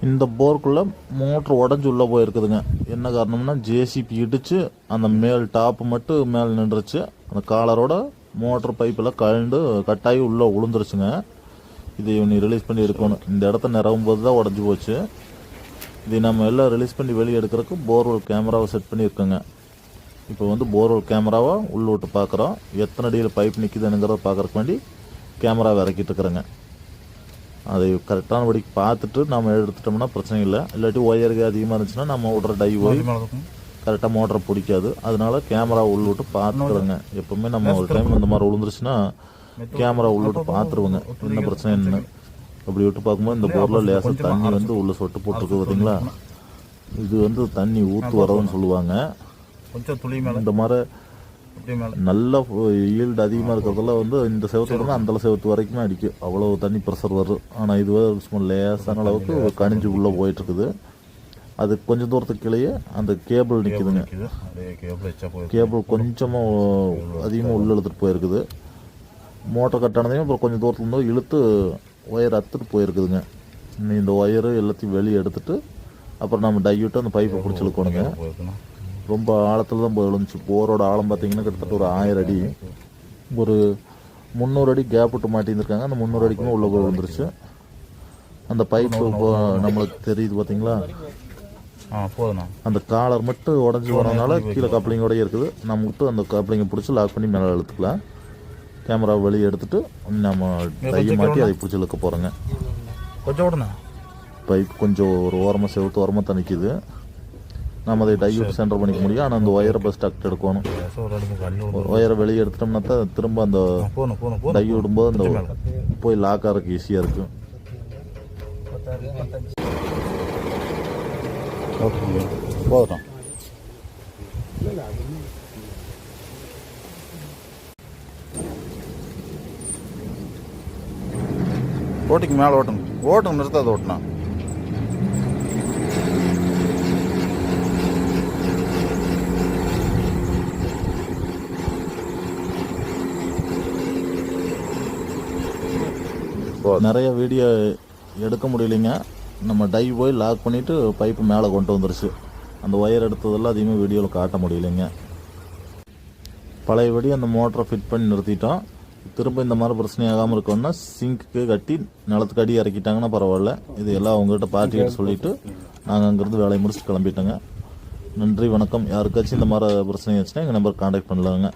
இந்த போருக்குள்ளே மோட்ரு உடஞ்சி உள்ளே போயிருக்குதுங்க. என்ன காரணம்னா ஜேசிபி இடித்து அந்த மேல் டாப்பு மட்டும் மேலே நின்றுச்சு. அந்த காலரோட மோட்ரு பைப்பெல்லாம் கழண்டு கட்டாயி உள்ளே விழுந்துருச்சுங்க. இது இவனி ரிலீஸ் பண்ணி எடுக்கணும். இந்த இடத்த நிறவும் போது தான் உடஞ்சி போச்சு. இது நம்ம எல்லாம் ரிலீஸ் பண்ணி வெளியே எடுக்கிறதுக்கு போர்வெல் கேமராவை செட் பண்ணியிருக்கோங்க. இப்போ வந்து போர்வெல் கேமராவை உள்ள விட்டு பார்க்குறோம். எத்தனை அடியில் பைப் நிற்கிதுங்கிறத பார்க்குறக்கு வேண்டி கேமராவை இறக்கிட்டு இருக்கிறேங்க. அதை கரெக்டான படிக்கு பார்த்துட்டு நம்ம எடுத்துட்டோம்னா பிரச்சனை இல்லை. இல்லாட்டி ஒயருக்கு அதிகமாக இருந்துச்சுன்னா நம்ம விட்ற டை போய் கரெக்டாக மோட்டரை பிடிக்காது. அதனால கேமரா உள்ள விட்டு பார்த்துக்கிறோங்க. எப்போவுமே நம்ம ஒரு டைம் இந்த மாதிரி விழுந்துருச்சுன்னா கேமரா உள்ள விட்டு பார்த்துருவோங்க என்ன பிரச்சனை என்ன. அப்படி விட்டு பார்க்கும்போது இந்த போரில் லேசாக தண்ணி வந்து உள்ள சொட்டு போட்டுருக்கு பார்த்தீங்களா. இது வந்து தண்ணி ஊற்று வரதுன்னு சொல்லுவாங்க. இந்த மாதிரி நல்ல ஈல்டு அதிகமாக இருக்கிறதுல வந்து இந்த செவத்து அந்த செவத்து வரைக்குமே அடிக்கும். அவ்வளோ தண்ணி ப்ரெஷர் வரும். ஆனால் இது சும்மா லேசான அளவுக்கு கணிஞ்சு உள்ளே போயிட்டுருக்குது. அது கொஞ்சம் தூரத்துக்கு கீழே அந்த கேபிள் நிற்குதுங்க. கேபிள் கொஞ்சமாக அதிகமாக உள்ளே இழுத்துட்டு போயிருக்குது. மோட்டர் கட்டானதையும் அப்புறம் கொஞ்சம் தூரத்துல இருந்தோ இழுத்து ஒயர் அத்துட்டு போயிருக்குதுங்க. இந்த ஒயரு எல்லாத்தையும் வெளியே எடுத்துட்டு அப்புறம் நம்ம டைவிட்டு அந்த பைப்பை பிடிச்சி இழுக்கணுங்க. ரொம்ப ஆழத்தில் தான் போய் விழுந்துச்சு. போரோட ஆழம் பார்த்தீங்கன்னா கிட்டத்தட்ட ஒரு 1000 அடி. ஒரு 300 அடி கேப் விட்டு மாட்டியிருந்துருக்காங்க. அந்த 300 அடிக்குமே உள்ளே போய் விழுந்துருச்சு. அந்த பைப்பு நம்மளுக்கு தெரியுது பார்த்தீங்களா. அந்த காலர் மட்டும் உடஞ்சி போனதுனால கீழே கப்ளிங்கோடய இருக்குது. நம்ம விட்டு அந்த கப்ளிங்கை பிடிச்சி லாக் பண்ணி மேலே இழுத்துக்கலாம். கேமரா வெளியே எடுத்துட்டு நம்ம டையை மாட்டி அதை பிடிச்சி இழுக்க போகிறோங்க. கொஞ்சம் பைப் கொஞ்சம் ஒரு ஓரமாக செவத்து ஓரமாக தான் நிற்கிது. நம்ம அதை டையூட் சென்டர் பண்ணிக்க முடியும். ஆனால் அந்த ஒயரை பஸ் டக்ட் எடுக்கணும். ஒயரை வெளியே எடுத்துட்டோம்னா தான் திரும்ப அந்த டை விடும்போது அந்த போய் லாக் ஆகிறதுக்கு ஈஸியாக இருக்கும். போதும். ஓட்டிக்கு மேலே ஓட்டுங்க நிறுத்தாது ஓட்டினா. நிறைய வீடியோ எடுக்க முடியலைங்க. நம்ம டை போய் லாக் பண்ணிவிட்டு பைப்பு மேலே கொண்டு வந்துருச்சு. அந்த ஒயர் எடுத்ததெல்லாம் அதிகமாக வீடியோவில் காட்ட முடியலைங்க. பழையபடி அந்த மோட்டரை ஃபிட் பண்ணி நிறுத்திட்டோம். திரும்ப இந்த மாதிரி பிரச்சனை ஆகாமல் இருக்கணும்னா சிங்க்கு கட்டி நிலத்துக்கு அடி இறக்கிட்டாங்கன்னா பரவாயில்ல. இது எல்லாம் அவங்ககிட்ட பார்ட்டிகிட்ட சொல்லிவிட்டு நாங்கள் அங்கேருந்து வேலையை முடிச்சுட்டு கிளம்பிட்டோங்க. நன்றி, வணக்கம். யாருக்காச்சும் இந்த மாதிரி பிரச்சனை ஆச்சுன்னா எங்கள் நம்பர் கான்டாக்ட் பண்ணலாங்க.